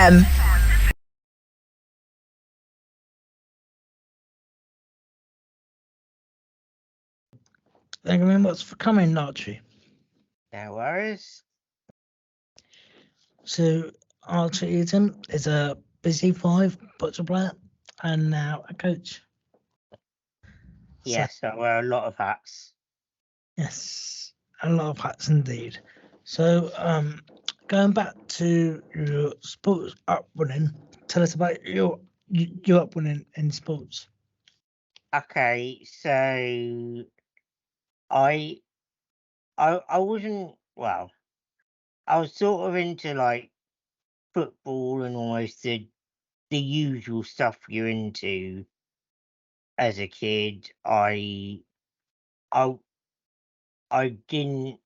FM. Thank you very much for coming, Archie. No worries. So, Archie Eaton is a BC5 Boccia player and now a coach. Yes, I wear a lot of hats. Yes, a lot of hats indeed. So, going back to your sports upbringing, tell us about your upbringing in sports. Okay, so I wasn't, well, I was sort of into like football and almost the usual stuff you're into as a kid. I didn't.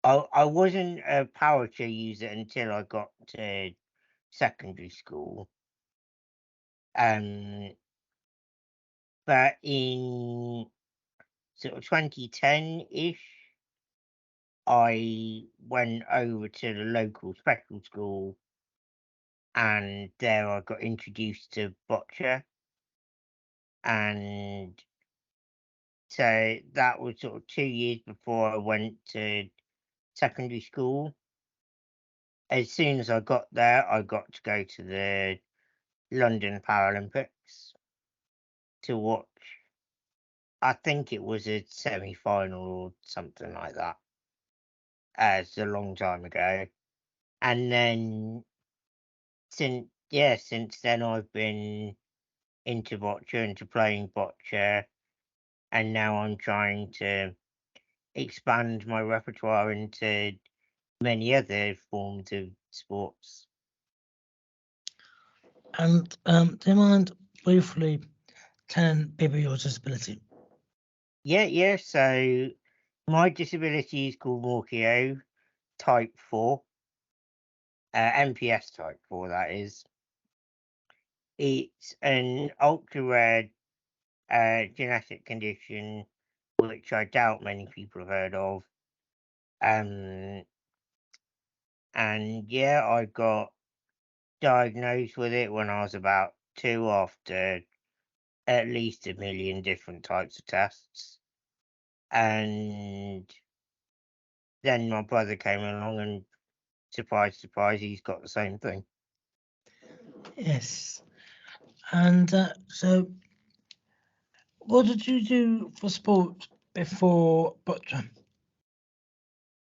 I wasn't a power chair user until I got to secondary school. But in sort of 2010-ish, I went over to the local special school, and there I got introduced to boccia, and so that was sort of 2 years before I went to secondary school. As soon as I got there, I got to go to the London Paralympics to watch. I think it was a semi-final or something like that. It's a long time ago. And then since then I've been into boccia, into playing boccia, and now I'm trying to expand my repertoire into many other forms of sports. And do you mind briefly telling people your disability? Yeah. So my disability is called Morchio type 4. MPS type 4, that is. It's an ultra rare genetic condition which I doubt many people have heard of. And yeah, I got diagnosed with it when I was about 2 after at least 1 million different types of tests. And then my brother came along and surprise, surprise, he's got the same thing. Yes. And so, what did you do for sport before boccia?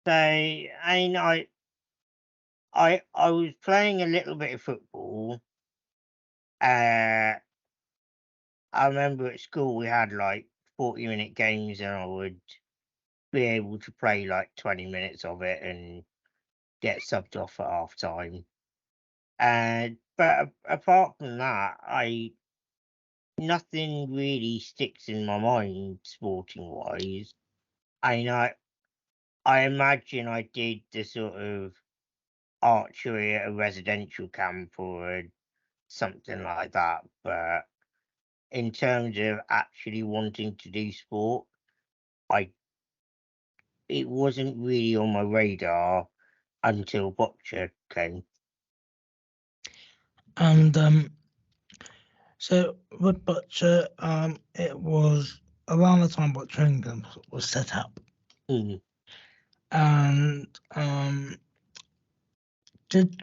So I was playing a little bit of football. I remember at school we had like 40-minute games, and I would be able to play like 20 minutes of it and get subbed off at half time. But apart from that, nothing really sticks in my mind sporting wise. I imagine I did the sort of archery at a residential camp or something like that, but in terms of actually wanting to do sport, it wasn't really on my radar until boccia came. And so with boccia, it was around the time Boccia England was set up. Mm. And did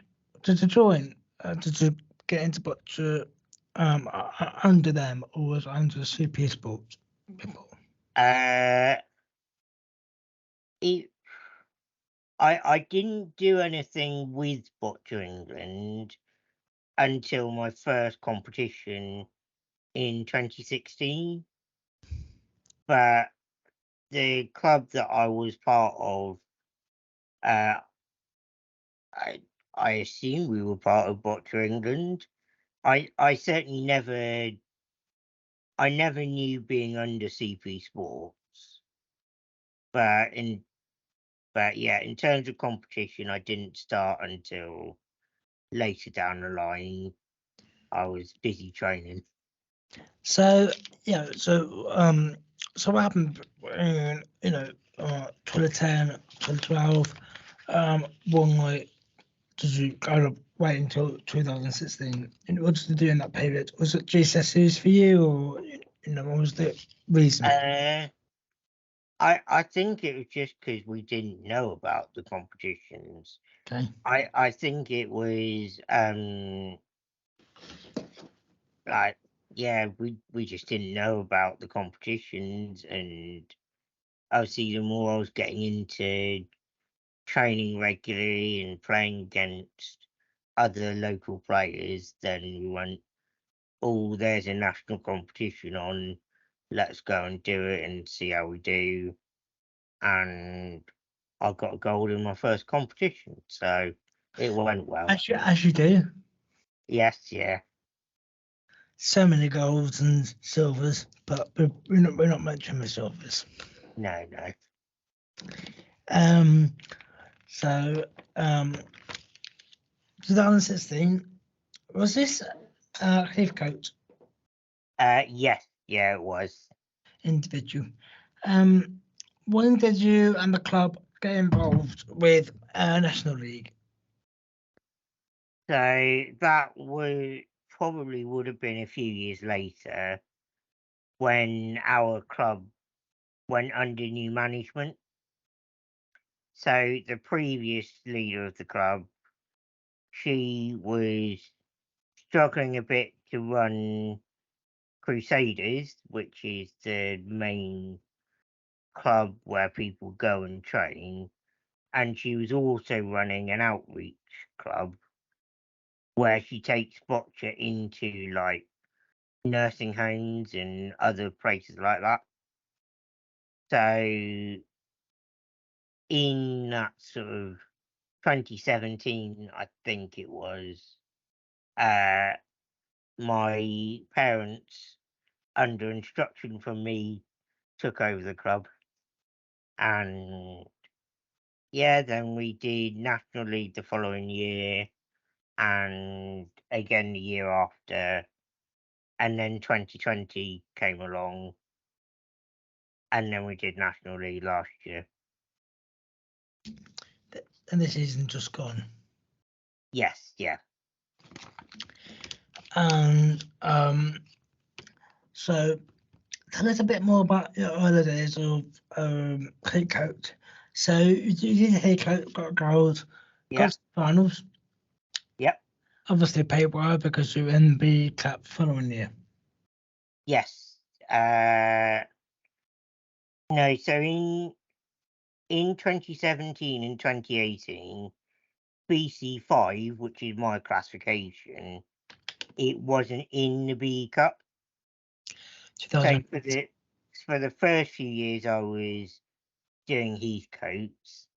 you join? Did you get into boccia under them, or was it under CP Sports before? I didn't do anything with Boccia England until my first competition in 2016. But the club that I was part of, I assume we were part of Boccia England. I certainly never knew being under CP Sports. But yeah, in terms of competition, I didn't start until later down the line. I was busy training. So yeah, so what happened in 2010, 2012, won like did you kind of wait until 2016 in order to do in that period? Was it GCSEs for you, or what was the reason? I think it was just because we didn't know about the competitions. Okay. I think it was like, yeah, we just didn't know about the competitions, and obviously the more I was getting into training regularly and playing against other local players, then we went, oh, there's a national competition on, let's go and do it and see how we do. And I got a gold in my first competition, so it went well. As you do. Yes, yeah. So many golds and silvers, but we're not mentioning the silvers. No. So 2016, was this Heathcote Yes, yeah, it was. individual? When did you and the club get involved with National League? So that would have been a few years later when our club went under new management. So the previous leader of the club, she was struggling a bit to run Crusaders, which is the main club where people go and train, and she was also running an outreach club where she takes boccia into like nursing homes and other places like that. So in that sort of 2017, I think it was, my parents, under instruction from me, took over the club, and yeah, then we did National League the following year, and again the year after, and then 2020 came along, and then we did National League last year. And this season just gone. Yes, yeah. And so tell us a bit more about your early days of Heathcote. So you did Heathcote, got gold, Yeah. got to the finals. Yep. Obviously paid well because you were in the cup following year. Yes. No, so in 2017 and 2018, BC5, which is my classification, it wasn't in the B Cup. So for the first few years I was doing Heathcotes,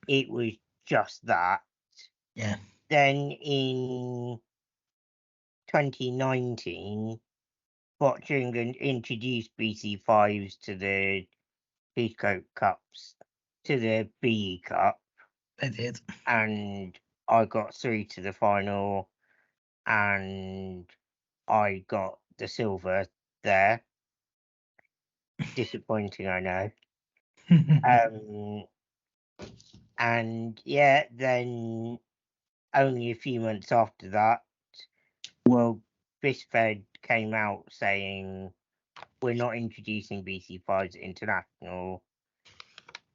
it was just that. Yeah. Then in 2019, Boccia England introduced BC5s to the Heathcote Cups, to the BE Cup. They did. And I got through to the final, and I got the silver there. Disappointing, I know. And yeah, then only a few months after that, well, BISFED came out saying we're not introducing BC5s at international,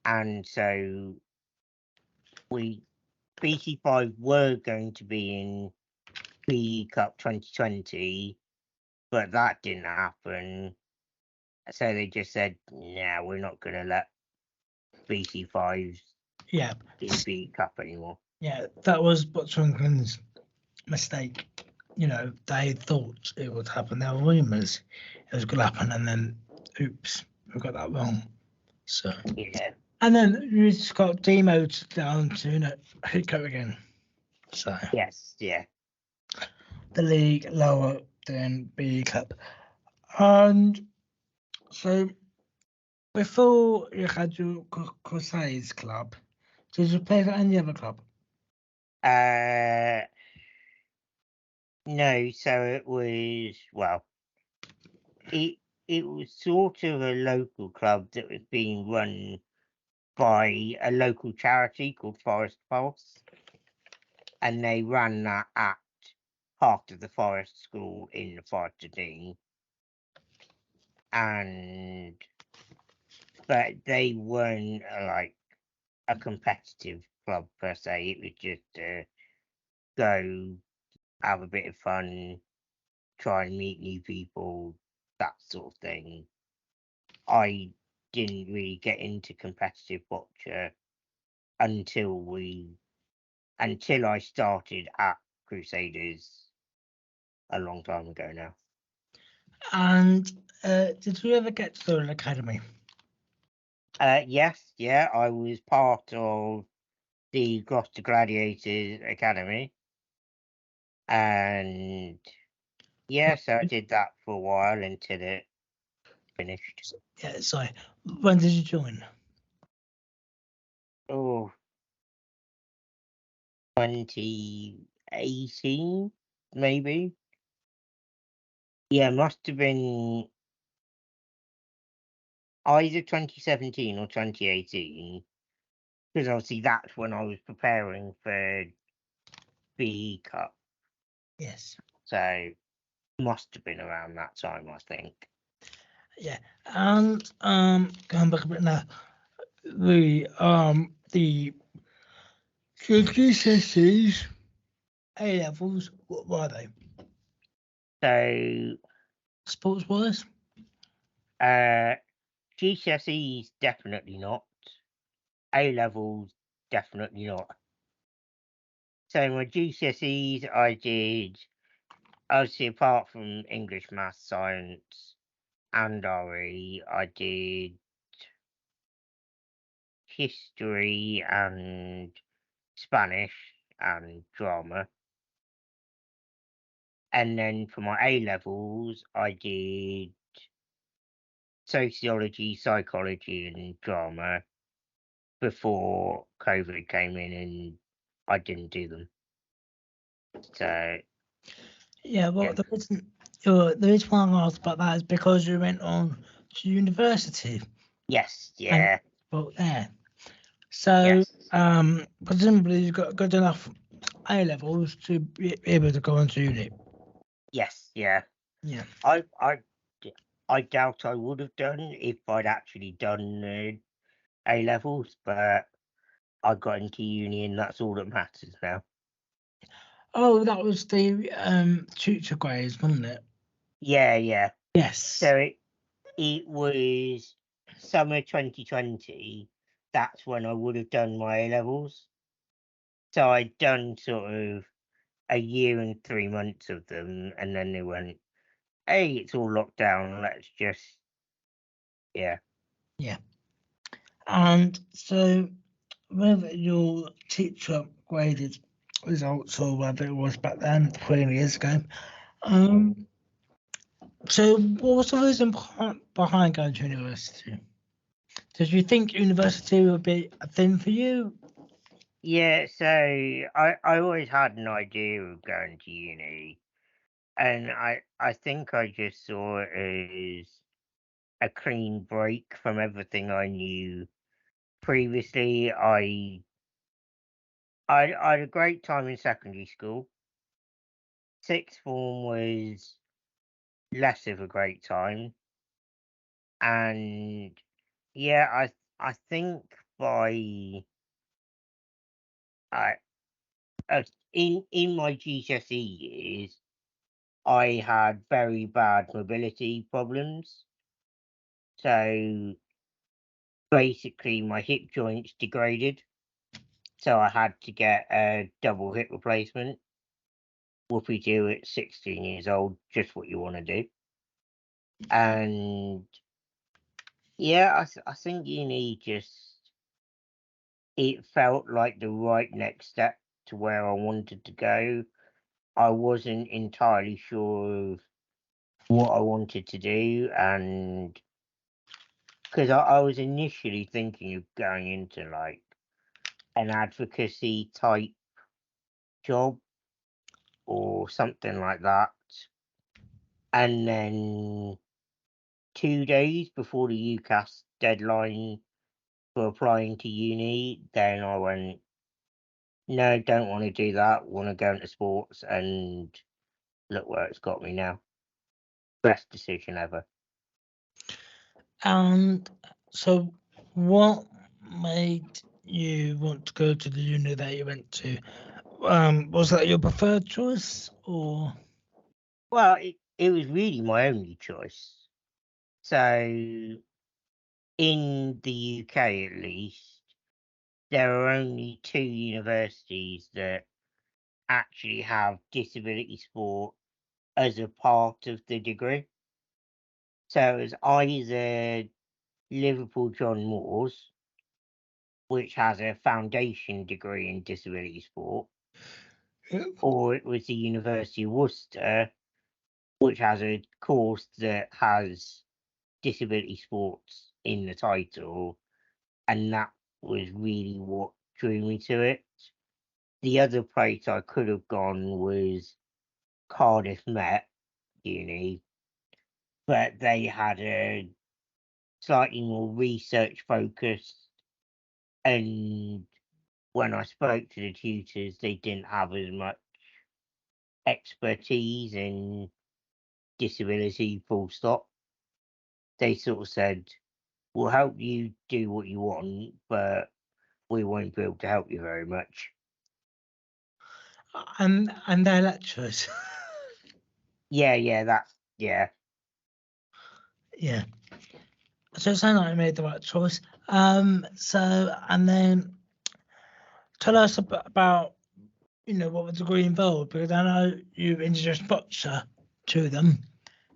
and so BC5 were going to be in BE Cup 2020, but that didn't happen. So they just said, nah, we're not going to let BC5s in BE Cup anymore. Yeah, that was Boccia England's mistake. They thought it would happen. There were rumours it was going to happen, and then, oops, we got that wrong. So yeah, and then you just got demoted down to Heathcote again. So yes, yeah. The league lower than B Cup, and so before you had your Crusades club, did you play for any other club? No, so it was, well, it was sort of a local club that was being run by a local charity called Forest Pulse. and they ran that at part of the Forest School in Forest Dean, but they weren't like a competitive club per se. It was just go have a bit of fun, try and meet new people, that sort of thing. I didn't really get into competitive boccia until I started at Crusaders a long time ago now. And did you ever get to an academy? Yes, yeah, I was part of the Gloucester Gladiators Academy, and yes, I did that for a while until it finished. Yeah, sorry. When did you join? Oh, 2018, maybe. Yeah, must have been either 2017 or 2018, because obviously that's when I was preparing for BE Cup. Yes. So must have been around that time, I think. Yeah. And going back a bit now, the GCSEs, A levels, what were they? So Sports wise? GCSEs definitely not. A levels definitely not. So my GCSEs I did, obviously apart from English, Maths, Science and RE, I did history and Spanish and drama. And then for my A levels, I did sociology, psychology, and drama before COVID came in and I didn't do them. So Yeah, well, yeah. the reason why I asked about that is because you went on to university Yes, and yeah, well there. So, yes, presumably you've got good enough A levels to be able to go on to uni. yes, yeah. Yeah. I doubt I would have done if I'd actually done A levels, but I got into uni and that's all that matters now. Oh, that was the tutor grades, wasn't it? Yeah, yeah. Yes. So it was summer 2020. That's when I would have done my A levels. So I'd done sort of a year and 3 months of them, and then they went, "Hey, it's all locked down. Let's just yeah." Yeah. And so, whether your teacher graded results or whether it was back then, 20 years ago, so what was the reason behind going to university? Did you think university would be a thing for you? Yeah, so I always had an idea of going to uni, and I think I just saw it as a clean break from everything I knew previously. I had a great time in secondary school. Sixth form was less of a great time, and yeah, I think by I in my GCSE years, I had very bad mobility problems. So basically, my hip joints degraded. So I had to get a double hip replacement. Whoopie do at 16 years old, just what you want to do. And yeah, I think uni just, it felt like the right next step to where I wanted to go. I wasn't entirely sure of what I wanted to do, and because I was initially thinking of going into like an advocacy type job or something like that. And then 2 days before the UCAS deadline for applying to uni, then I went, no, don't want to do that. Want to go into sports, and look where it's got me now. Best decision ever. And so, what made you want to go to the uni that you went to? Was that your preferred choice, or? Well, it was really my only choice. So, in the UK at least, there are only 2 universities that actually have disability sport as a part of the degree. So, it's either Liverpool John Moores, which has a foundation degree in disability sport, or it was the University of Worcester, which has a course that has disability sports in the title, and that was really what drew me to it. The other place I could have gone was Cardiff Met Uni, but they had a slightly more research focused, and when I spoke to the tutors, they didn't have as much expertise in disability, full stop. They sort of said, we'll help you do what you want, but we won't be able to help you very much. And their lecturers. Yeah. Yeah. So it sounds like you made the right choice. So, and then tell us about, what the degree involved, because I know you introduced boccia to them.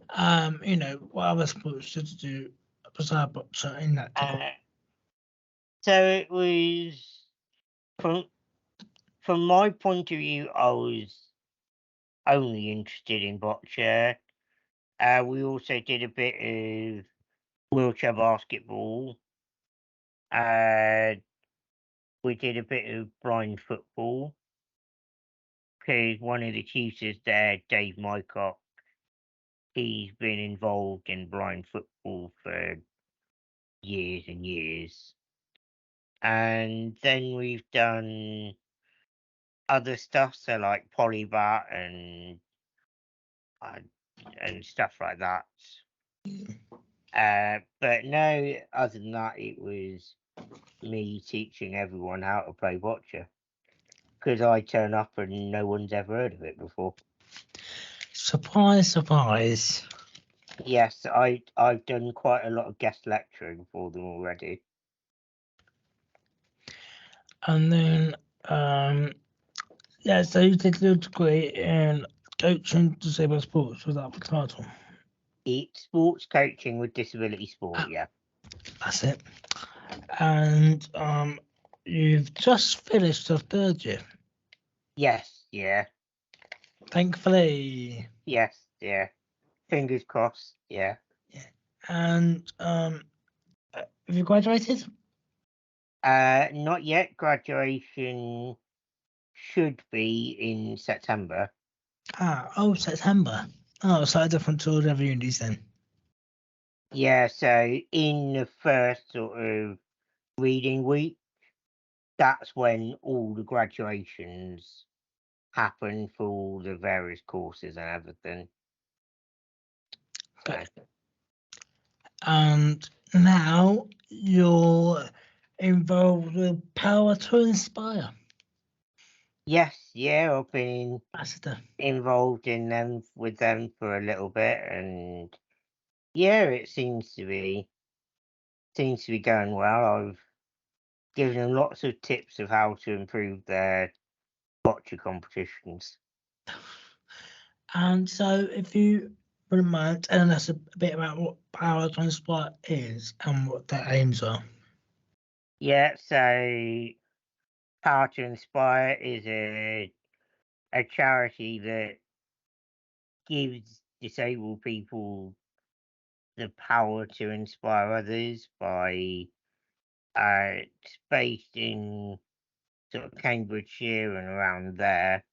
What other sports did you do besides boccia in that degree? So it was from my point of view, I was only interested in boccia. We also did a bit of wheelchair basketball. We did a bit of blind football because one of the tutors there, Dave Mycock, he's been involved in blind football for years and years. And then we've done other stuff, so like polybat and stuff like that. But no, other than that, it was me teaching everyone how to play boccia because I turn up and no one's ever heard of it before. Surprise, surprise. Yes, I've done quite a lot of guest lecturing for them already. And then, so you did your degree in coaching disabled sports. Was that the title? It's sports coaching with disability sport, yeah. That's it. And you've just finished your third year. Yes, yeah. Thankfully. Yes, yeah. Fingers crossed, yeah. And have you graduated? Not yet. Graduation should be in September. September. Oh, so different to all the other unis then. Yeah, so in the first sort of reading week, that's when all the graduations happen for all the various courses and everything. So. Good. And now you're involved with Power to Inspire. Yes, yeah, I've been Ambassador. involved with them for a little bit, and yeah, it seems to be going well. I've given them lots of tips of how to improve their boccia competitions. And so, if you wouldn't mind telling us a bit about what Power to Inspire is and what their aims are. Yeah, so Power to Inspire is a charity that gives disabled people the power to inspire others by it's based in sort of Cambridgeshire and around there,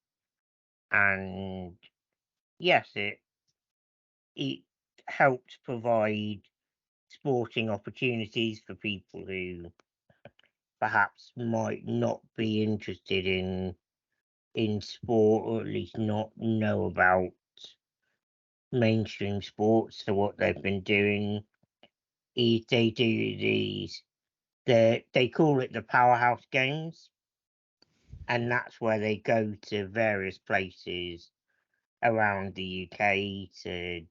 and yes, it helps provide sporting opportunities for people who perhaps might not be interested in sport, or at least not know about mainstream sports. So what they've been doing is they do they call it the powerhouse games, and that's where they go to various places around the UK to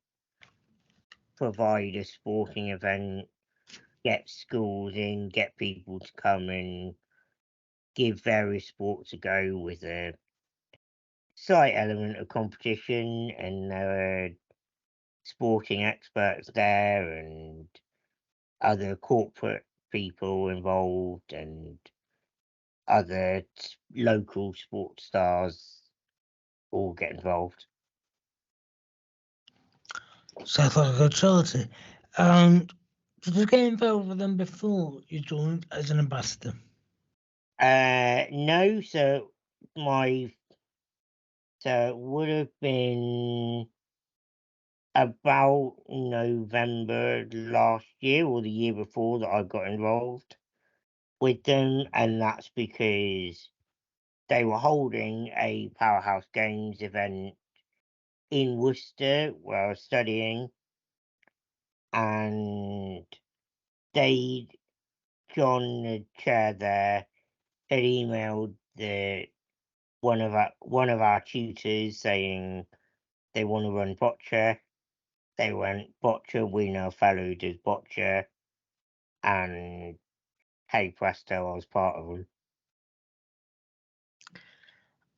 provide a sporting event, get schools in, get people to come and give various sports a go with a slight element of competition, and there are sporting experts there and other corporate people involved and other local sports stars all get involved. Sounds like a good charity. And did you get involved with them before you joined as an ambassador? No, so it would have been about November last year or the year before that I got involved with them, and that's because they were holding a Powerhouse Games event in Worcester where I was studying, and John, the chair there, had emailed one of our tutors saying they want to run boccia. They went boccia. We know a fellow who does boccia, and hey presto, I was part of them.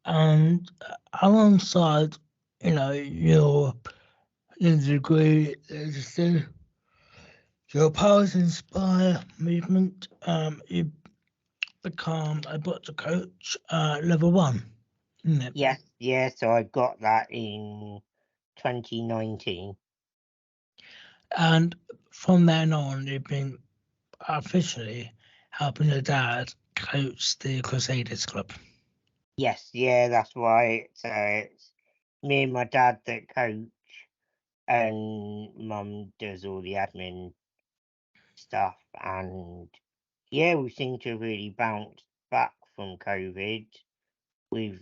And alongside, your degree, your Powers Inspire movement, you become a boccia coach, level 1, isn't it? Yes, yeah. So I got that in 2019. And from then on, you've been officially helping your dad coach the Crusaders Club. Yes, yeah, that's right. So it's me and my dad that coach, and Mum does all the admin stuff. And yeah, we seem to have really bounced back from COVID. We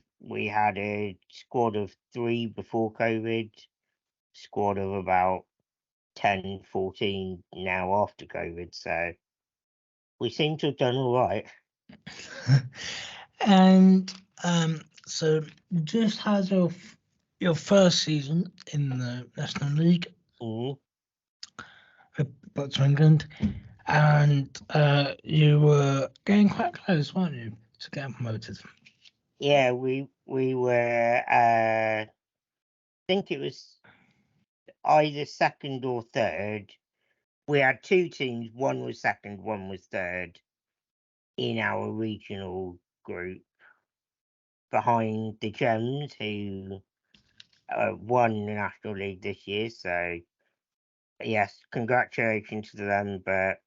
had a squad of 3 before COVID, squad of about 10, 14 now after COVID. So we seem to have done all right. And so you just had your first season in the National League Mhm. with Boccia England, and you were getting quite close, weren't you, to getting promoted? Yeah, we were. I think it was either second or third. We had 2 teams. One was second, one was third in our regional group, behind the Gems, who won the National League this year. So yes, congratulations to them. But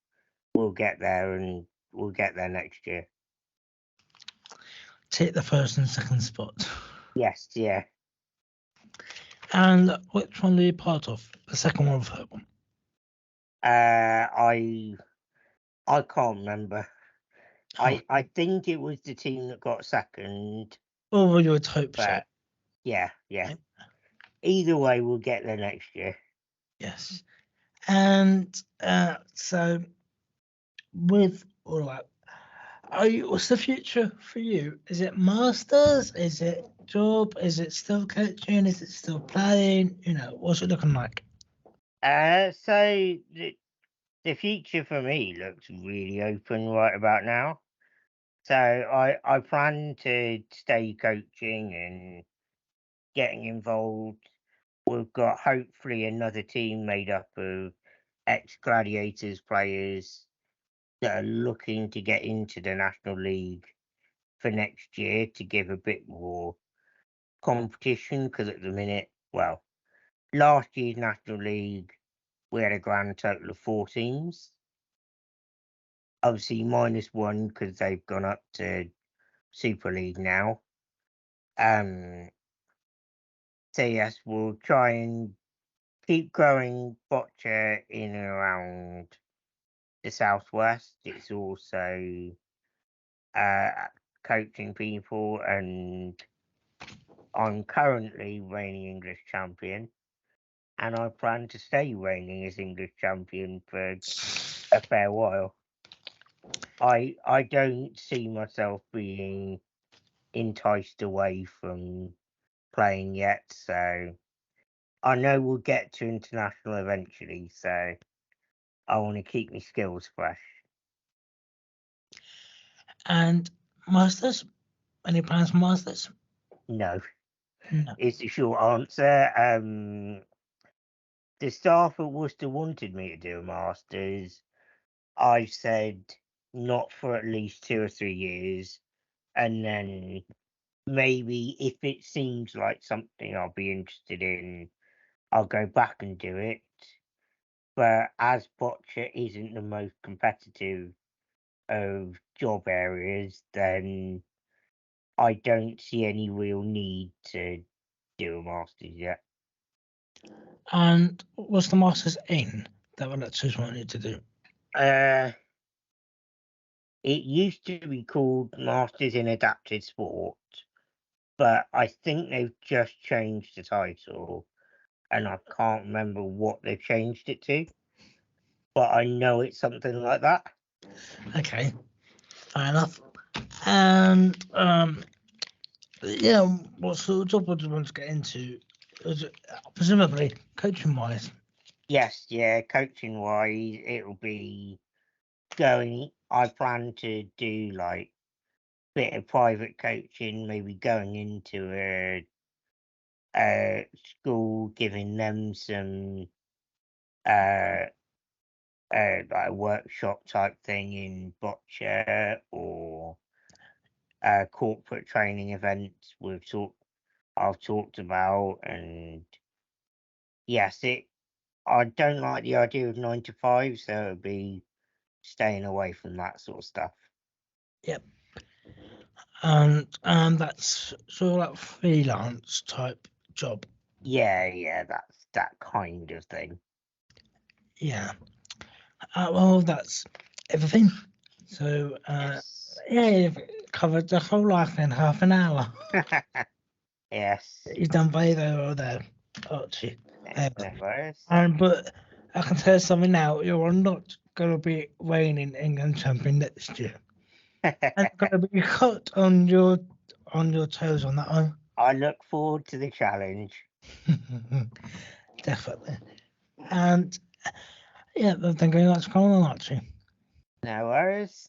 we'll get there, and we'll get there next year. Take the first and second spot. Yes, yeah. And which one are you part of? The second one or the third one? I can't remember. I think it was the team that got second. Or you would hope so. But yeah. Either way, we'll get there next year. Yes. And so with all that, what's the future for you? Is it masters? Is it job? Is it still coaching? Is it still playing? What's it looking like? So the future for me looks really open right about now. So I plan to stay coaching and getting involved. We've got hopefully another team made up of ex-Gladiators players that are looking to get into the National League for next year to give a bit more competition, because at the minute, well, last year's National League, we had a grand total of 4 teams. Obviously, minus 1 because they've gone up to Super League now. So yes, we'll try and keep growing boccia in and around the southwest. It's also coaching people, and I'm currently reigning English champion, and I plan to stay reigning as English champion for a fair while. I don't see myself being enticed away from playing yet, so I know we'll get to international eventually, so I want to keep my skills fresh. And Masters? Any plans for Masters? No, No. is the short answer. The staff at Worcester wanted me to do a Masters. I've said not for at least 2 or 3 years, and then maybe if it seems like something I'll be interested in, I'll go back and do it. But as Boccia isn't the most competitive of job areas, then I don't see any real need to do a Masters yet. And what's the Masters in that Lectures want you to do? It used to be called Masters in Adapted Sport, but I think they've just changed the title, and I can't remember what they've changed it to, but I know it's something like that. Okay, fair enough. And yeah, what sort of job would you want to get into? Presumably coaching wise. Yes, yeah, coaching wise, it'll be going. I plan to do like bit of private coaching, maybe going into a school, giving them some like a workshop type thing in Boccia, or corporate training events I've talked about. And yes, I don't like the idea of 9 to 5, so it'll be staying away from that sort of stuff. Yep. And that's sort of like freelance type job. Yeah, that's that kind of thing. Yeah. Well, that's everything. So Yes. yeah, you've covered the whole life in half an hour. Yes. You've done very well there, Archie. No worries. But I can tell you something now. You're not going to be reigning England champion next year. And going to be caught on your toes on that one. I look forward to the challenge. Definitely. And yeah, thank you very much for coming on, Archie. No worries.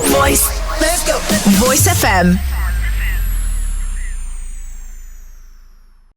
Voice. Let's go. Voice FM.